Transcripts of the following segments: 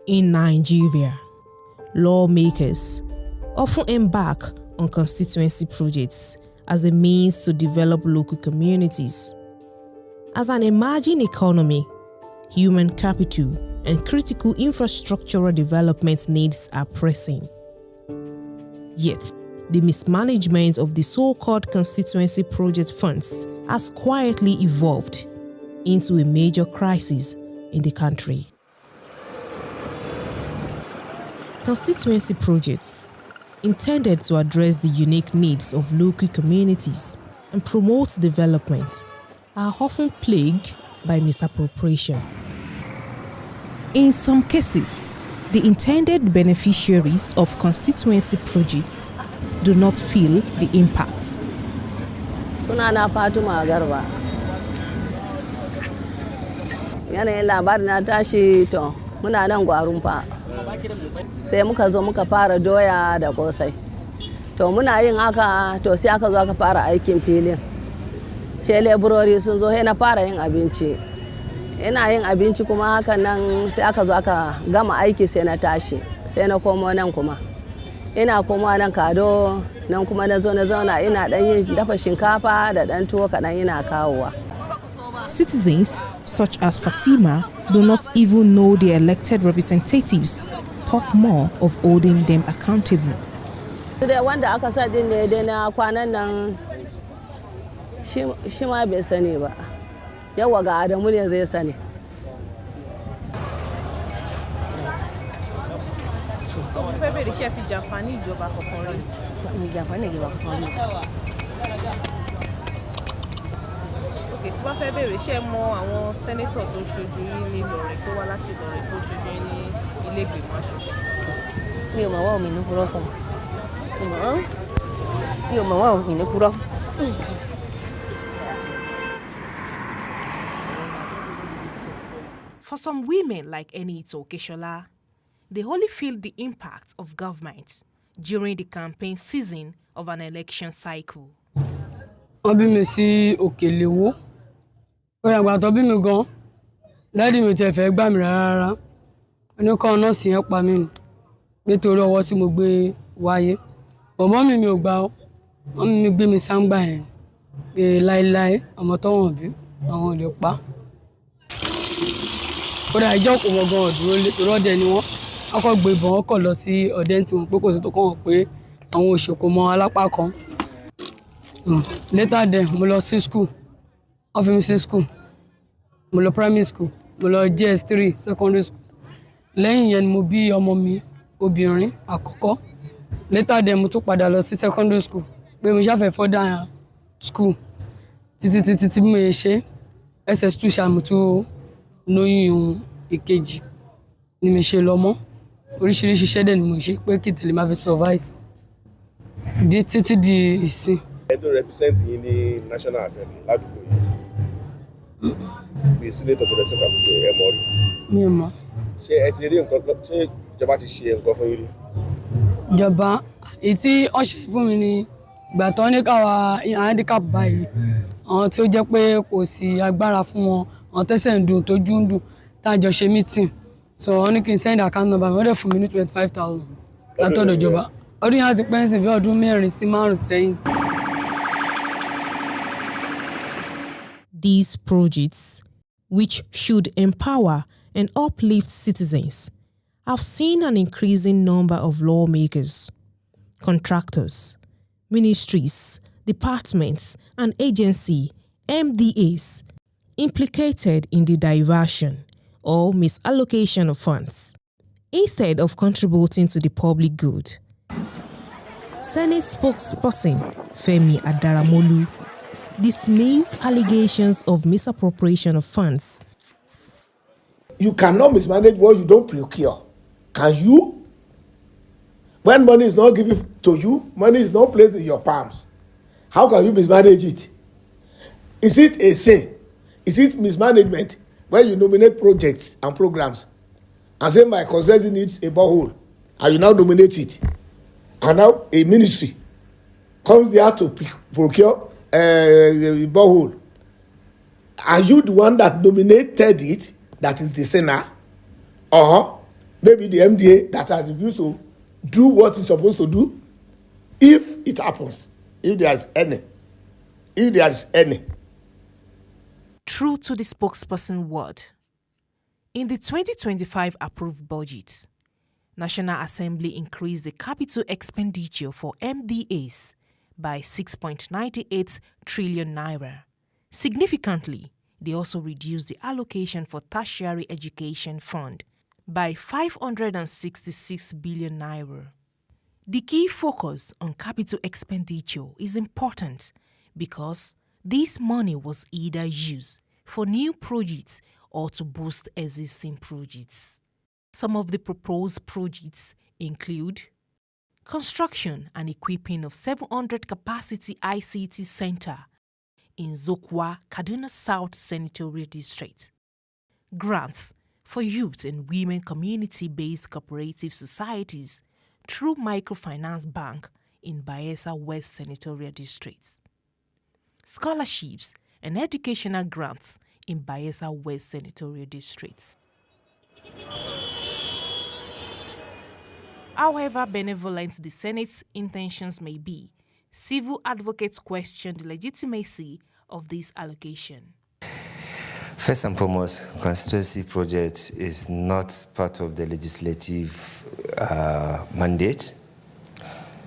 In Nigeria, lawmakers often embark on constituency projects as a means to develop local communities. As an emerging economy, human capital and critical infrastructural development needs are pressing. Yet, the mismanagement of the so-called constituency project funds has quietly evolved into a major crisis in the country. Constituency projects, intended to address the unique needs of local communities and promote development, are often plagued by misappropriation. In some cases, the intended beneficiaries of constituency projects do not feel the impact. Sunana Fatima Garba. Yanayin labarin na tashi to muna nan gwarun fa. Sai muka zo muka fara doya da kosai. To muna yin haka to sai aka zo aka fara aikin filin. Sai leburori sun zo sai na fara yin abinci. Ina yin abinci kuma hakan nan sai aka zo aka gama aiki sai na tashi. Sai na komo nan kuma. Ina komawa nan Kado nan kuma na zo na zauna ina dan yin dafa shinkafa da dan tuwo kadan ina kawowa. Citizens such as Fatima do not even know their elected representatives, talk more of holding them accountable. Da wanda aka sa din ne dai na kwanan nan shi ma bai sani ba. Yawa ga Adamu ne zai sani. Okay, tí wọ́n fẹ́ bèèrè ṣé mọ àwọn sẹ́nétọ̀ tó ṣojú yín ní Ìlọrin tó wá láti Ìlọrin tó ṣojú yín ní ilé ìgbìmọ̀ aṣòfin. Mi ò mọ̀ wá omi ní purọ́ fún mi ò mọ̀ wá omi ní purọ́. For some women like Enito Okeshola, they only feel the impact of government during the campaign season of an election cycle. Wọ́n bí mi sí Òkèlèwó. Ó yàgbà tó bí mi gan. Daddy mi tẹ́ fẹ́ gbà mí rárá. Oni kan nọ́ọ̀sì yẹn pa mí ni. Nítorí ọwọ́ tí mo gbé wáyé. Màmá mi ò gbà ó. Wọ́n mi gbé mi sangba yẹn. Pé láíláí ọmọ tó wọ́n bí àwọn lè pa. Ó dà ìjọ kò mọ gan dúró lé torí ọdẹ ni wọ́n. Wọ́n kọ́ gbé ìbọn kọ̀ lọ sí ọdẹ tí wọ́n pé kò sí tó kàn wọ́n pé àwọn òṣèkò mọ alápá kan. Later then, mo lọ sí school. Wọ́n fi mi sí school. Mo lọ primary school. Mo lọ JS3 secondary school. Lẹ́yìn yẹn mo bí ọmọ mi obìnrin àkọ́kọ́. Later then mo tún padà lọ sí secondary school. Pé mo ṣàfẹ́ further school. Títí mo ṣe SS2 ṣàmù tó lóyún ìkejì ni mo ṣe lọ mọ́. Oríṣiríṣi iṣẹ́ dẹ̀ ni mo ṣe pé kí tèlé máa fi survive. Títí di ìsìn. I don't represent in the National Assembly. The Senator to represent Abuja, Emori. Mi ò mọ̀. Ṣé ẹ ti rí nǹkan ṣé ìjọba ti ṣe nǹkan fún yín rí? Ìjọba ètí ó ṣe fún mi ní ìgbà tó ní káwa handicap báyìí. Àwọn tí ó jẹ́ pé kò sí agbára fún wọn, àwọn tẹ́sẹ̀ ń dùn tójú ń dùn tá jọ ṣe meeting. So wọ́n ní kí n send account number, wọ́n dẹ̀ fún mi ní 25,000 látọ̀dọ̀ ìjọba. Ọdún yẹn ti pẹ́ sí bí ọdún 4 sí 5 sẹ́yìn. These projects, which should empower and uplift citizens, have seen an increasing number of lawmakers, contractors, ministries, departments, and agency MDAs implicated in the diversion or misallocation of funds, instead of contributing to the public good. Senate spokesperson Femi Adaramolu dismissed allegations of misappropriation of funds. You cannot mismanage what you don't procure. Can you? When money is not given to you, money is not placed in your palms. How can you mismanage it? Is it a sin? Is it mismanagement when you nominate projects and programs and say my constituency needs a borehole and you now nominate it, and now a ministry comes there to procure a borehole? Are you the one that nominated it, that is the sinner? Or maybe the MDA that has refused to do what it's supposed to do, if it happens, if there's any. True to the spokesperson word, in the 2025 approved budget, National Assembly increased the capital expenditure for MDAs by 6.98 trillion naira. Significantly, they also reduced the allocation for tertiary education fund by 566 billion naira. The key focus on capital expenditure is important because this money was either used for new projects or to boost existing projects. Some of the proposed projects include construction and equipping of 700 capacity ICT center in Zokwa, Kaduna South Senatorial District, grants for youth and women community-based cooperative societies through Microfinance Bank in Bayelsa West Senatorial District, scholarships and educational grants in Bayelsa West Senatorial District. However benevolent the Senate's intentions may be, civil advocates question the legitimacy of this allocation. First and foremost, constituency project is not part of the legislative mandate.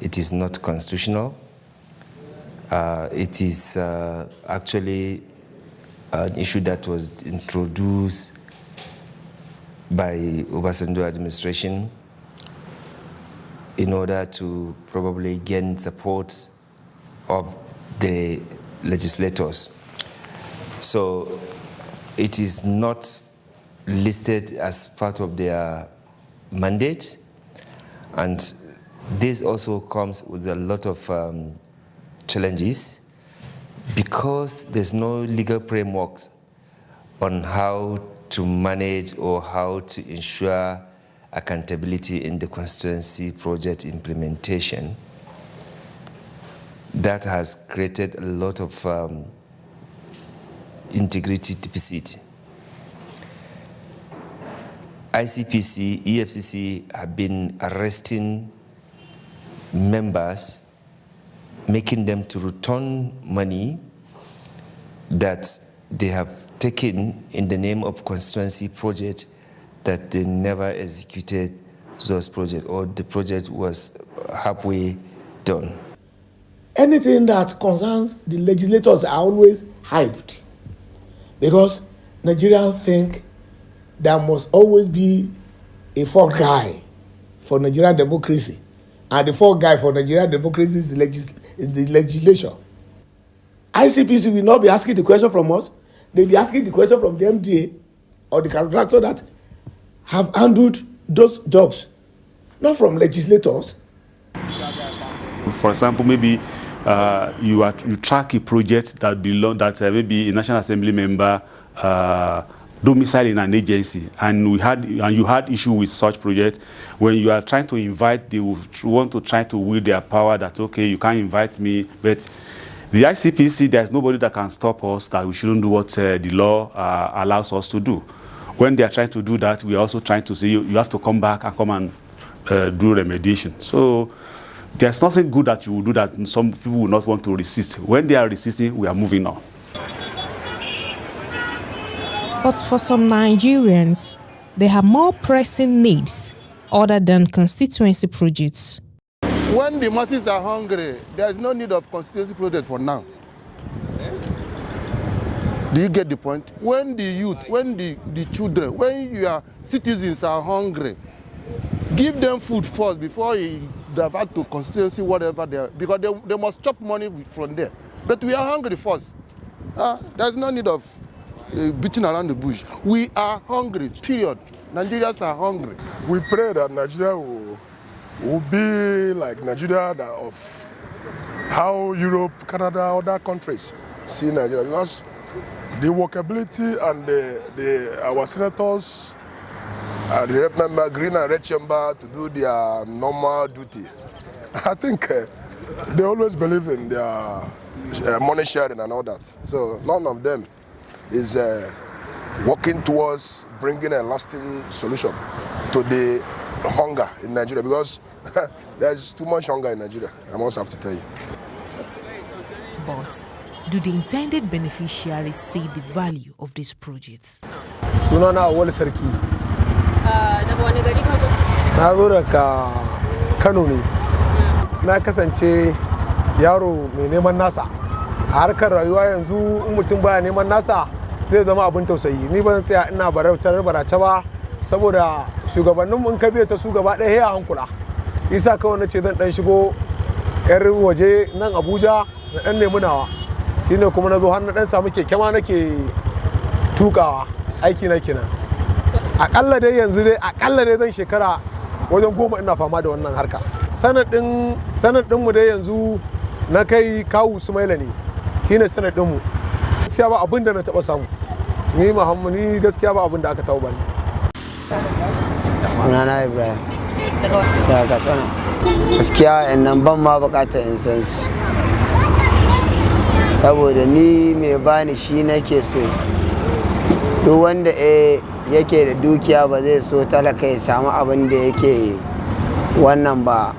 It is not constitutional. It is actually an issue that was introduced by Obasanjo administration in order to probably gain support of the legislators. So it is not listed as part of their mandate, and this also comes with a lot of challenges because there's no legal frameworks on how to manage or how to ensure accountability in the constituency project implementation. That has created a lot of integrity deficit. ICPC, EFCC have been arresting members, making them to return money that they have taken in the name of constituency project that they never executed those projects, or the project was halfway done. Anything that concerns the legislators are always hyped because Nigerians think there must always be a fourth guy for Nigerian democracy, and the fourth guy for Nigerian democracy is the legislation. ICPC will not be asking the question from us. They'll be asking the question from the MDA or the contractor that have handled those jobs, not from legislators. For example, maybe you track a project that maybe a National Assembly member domicile in an agency, and you had issue with such project. When you are trying to invite, they will want to try to wield their power that, okay, you can't invite me, but the ICPC, there's nobody that can stop us that we shouldn't do what the law allows us to do. When they are trying to do that, we are also trying to say you have to come back and come and do remediation. So there's nothing good that you will do that some people will not want to resist. When they are resisting, we are moving on. But for some Nigerians, they have more pressing needs other than constituency projects. When the masses are hungry, there is no need of constituency project for now. Do you get the point? When the youth, when the children, when your citizens are hungry, give them food first before you divert to constituency, whatever they are, because they must chop money from there. But we are hungry first. There's no need of beating around the bush. We are hungry, period. Nigerians are hungry. We pray that Nigeria will be like Nigeria of how Europe, Canada, other countries see Nigeria. Because the workability and our senators, the rep member, Green and Red Chamber to do their normal duty. I think they always believe in their money sharing and all that. So none of them is working towards bringing a lasting solution to the hunger in Nigeria, because there's too much hunger in Nigeria, I must have to tell you. But do the intended beneficiaries see the value of these projects? Sunana Awal Sarki. Daga wani gari ka zo? Na zo daga Kano ne. Na kasance yaro mai neman nasa. A harkar rayuwa yanzu in mutum baya neman nasa zai zama abin tausayi. Ni ban tsaya ina barace ba saboda shugabannin mun kabe ta su gaba ɗaya ya hankula. Isa kawai nace zan dan shigo yar waje nan Abuja na dan nemi nawa. Shine kuma nazo har na dan samu keke ma nake tukawa aiki na kenan. Akalla dai yanzu zan shekara wajen 10 ina fama da wannan harka. Sanadin mu dai yanzu na kai kawu Sumaila ne. Shine sanadin mu. Gaskiya ba abin da na taba samu. Ni Muhammad ni gaskiya ba abin da aka tauba ni. Sunana Ibrahim. Daga Katsina. Gaskiya nan ban ma bukatar in san su. Saboda ni mai bani shi nake so. Duk wanda yake da dukiya ba zai so talaka ya samu abin da yake wannan ba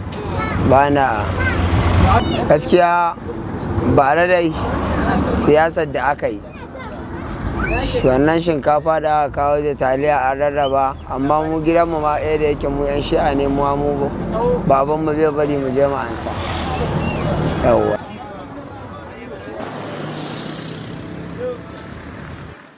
na gaskiya ba dai siyasar da aka yi wannan shinkafa da aka kawo da taliya an rarraba amma mu gidanmu ma ɗaya da yake mu yan shi'a ne mu babanmu zai bari mu je mu ansa yawwa.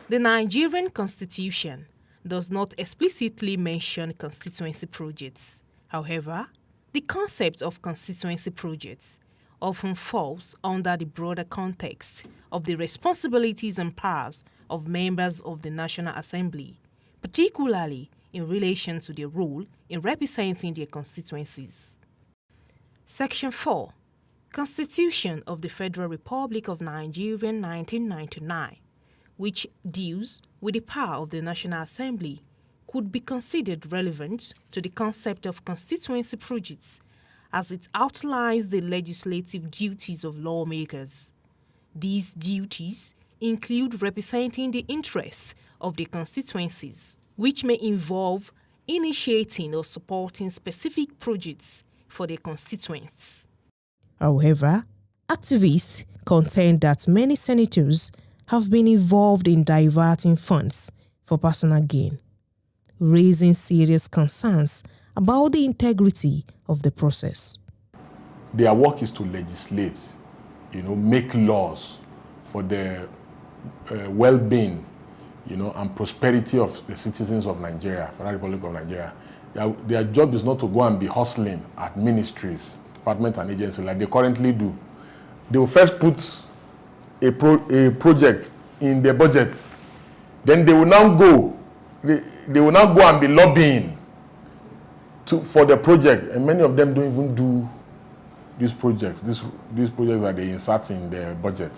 The Nigerian Constitution does not explicitly mention constituency projects. However, the concept of constituency projects often falls under the broader context of the responsibilities and powers of members of the National Assembly, particularly in relation to their role in representing their constituencies. Section 4, Constitution of the Federal Republic of Nigeria 1999, which deals with the power of the National Assembly, could be considered relevant to the concept of constituency projects as it outlines the legislative duties of lawmakers. These duties include representing the interests of the constituencies, which may involve initiating or supporting specific projects for their constituents. However, activists contend that many senators have been involved in diverting funds for personal gain, raising serious concerns about the integrity of the process. Their work is to legislate, make laws for the well-being, and prosperity of the citizens of Nigeria, Federal Republic of Nigeria. Their job is not to go and be hustling at ministries, departments, and agencies like they currently do. They will first put a project in the budget, then they will now go and be lobbying for the project, and many of them don't even do these projects. These projects that they insert in their budget,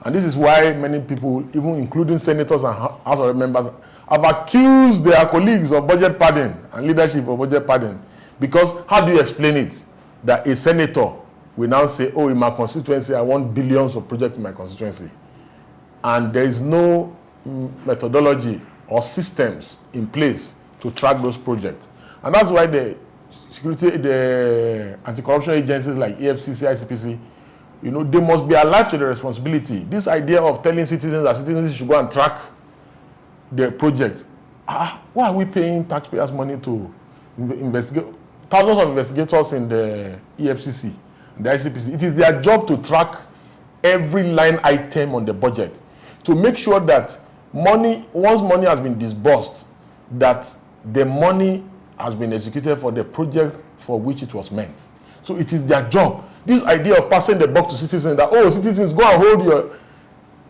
and this is why many people, even including senators and House of members, have accused their colleagues of budget padding and leadership of budget padding. Because how do you explain it that a senator will now say, oh, in my constituency, I want billions of projects in my constituency, and there is no methodology or systems in place to track those projects? And that's why the anti-corruption agencies like EFCC, ICPC, they must be alive to the responsibility. This idea of telling citizens that citizens should go and track their projects. Why are we paying taxpayers' money to investigate? Thousands of investigators in the EFCC, the ICPC. It is their job to track every line item on the budget to make sure that once money has been disbursed, that the money has been executed for the project for which it was meant. So it is their job. This idea of passing the buck to citizens, that, oh, citizens, go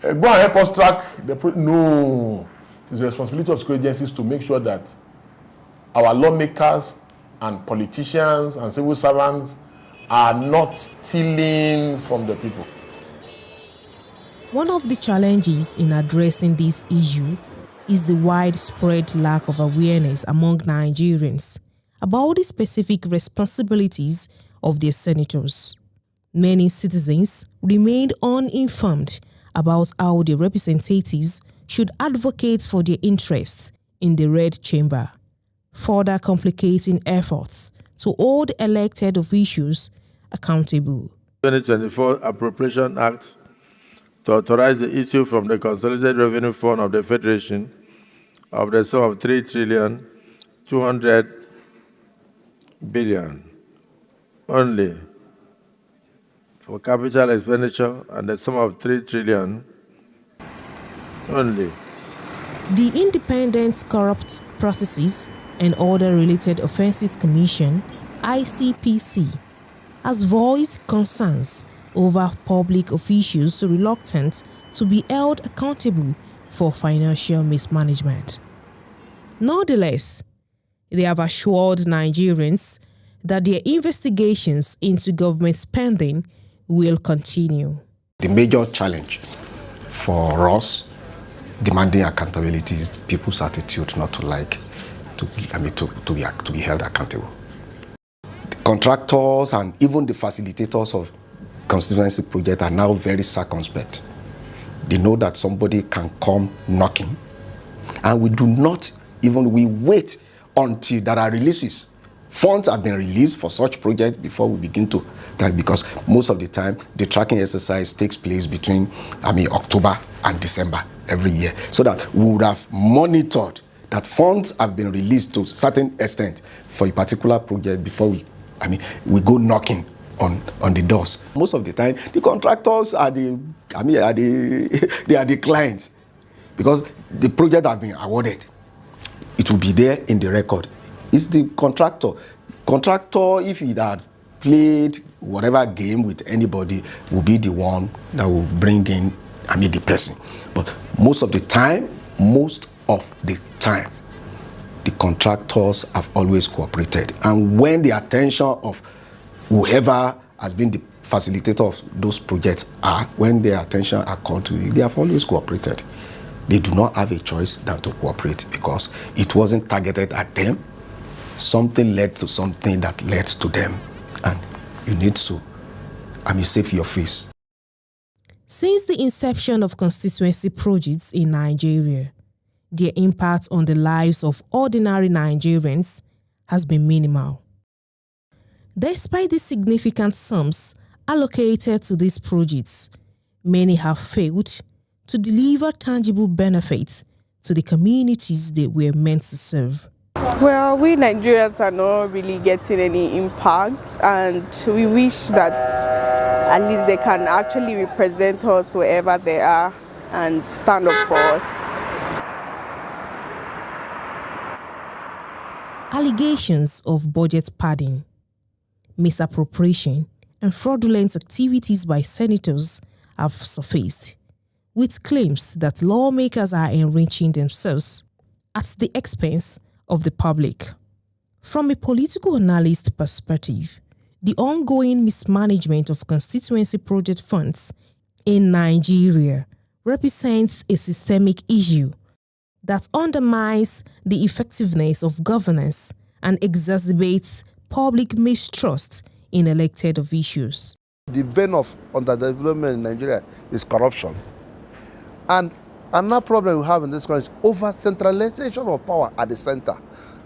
and help us track the project. No. It is the responsibility of security agencies to make sure that our lawmakers and politicians and civil servants are not stealing from the people. One of the challenges in addressing this issue is the widespread lack of awareness among Nigerians about the specific responsibilities of their senators. Many citizens remain uninformed about how their representatives should advocate for their interests in the Red Chamber. further complicating efforts to hold elected officials accountable. 2024 Appropriation Act to authorize the issue from the Consolidated Revenue Fund of the Federation of the sum of 3,200 billion only for capital expenditure and the sum of 3 trillion only. The Independent Corrupt Practices and Other Related Offences Commission, ICPC, has voiced concerns over public officials reluctant to be held accountable for financial mismanagement. Nonetheless, they have assured Nigerians that their investigations into government spending will continue. The major challenge for us demanding accountability is people's attitude not to like to be held accountable. The contractors and even the facilitators of constituency project are now very circumspect. They know that somebody can come knocking, and we wait until there are releases. Funds have been released for such projects before we begin to track, because most of the time the tracking exercise takes place between October and December every year, so that we would have monitored that funds have been released to a certain extent for a particular project before we go knocking on the doors. Most of the time the contractors are the clients, because the project has been awarded. It will be there in the record. It's the contractor. Contractor, if he had played whatever game with anybody, will be the one that will bring in the person. But most of the time, the contractors have always cooperated. And when the attention of whoever has been the facilitator of those projects when their attention are called to you, they have always cooperated. They do not have a choice than to cooperate, because it wasn't targeted at them. Something led to something that led to them, and you need to save your face. Since the inception of constituency projects in Nigeria, their impact on the lives of ordinary Nigerians has been minimal. Despite the significant sums allocated to these projects, many have failed to deliver tangible benefits to the communities they were meant to serve. Well, we Nigerians are not really getting any impact, and we wish that at least they can actually represent us wherever they are and stand up for us. Allegations of budget padding, misappropriation, and fraudulent activities by senators have surfaced, with claims that lawmakers are enriching themselves at the expense of the public. From a political analyst perspective, the ongoing mismanagement of constituency project funds in Nigeria represents a systemic issue that undermines the effectiveness of governance and exacerbates public mistrust in elected officials. The bane of underdevelopment in Nigeria is corruption. And another problem we have in this country is over-centralization of power at the center.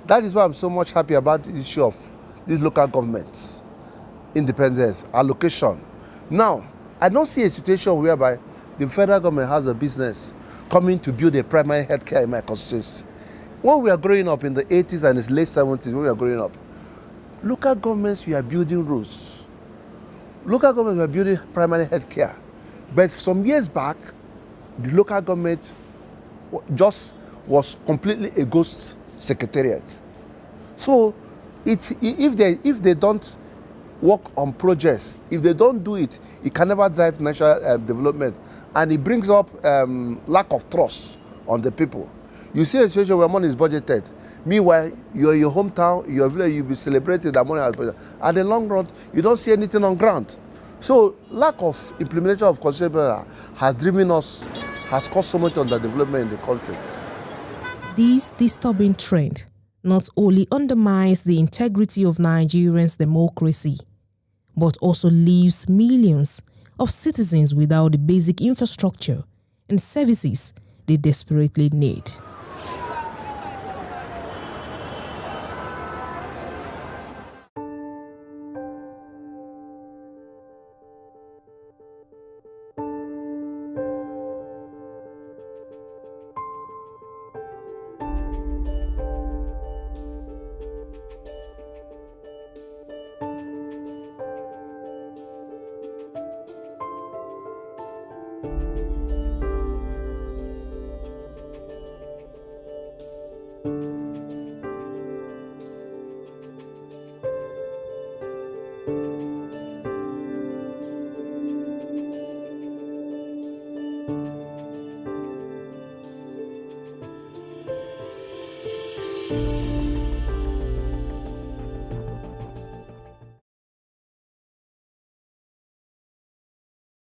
That is why I'm so much happy about the issue of these local governments, independence, allocation. Now, I don't see a situation whereby the federal government has a business coming to build a primary healthcare in my constituency. When we are growing up in the 80s and the late 70s, when we are growing up, local governments were building roads. Local governments were building primary healthcare. But some years back, the local government just was completely a ghost secretariat. So if they don't work on projects, if they don't do it, it can never drive national development. And it brings up lack of trust on the people. You see a situation where money is budgeted. Meanwhile, you're in your hometown, your village, you'll be celebrating that money. At the long run, you don't see anything on ground. So lack of implementation of constitution has caused so much underdevelopment in the country. This disturbing trend not only undermines the integrity of Nigerians' democracy, but also leaves millions of citizens without the basic infrastructure and services they desperately need.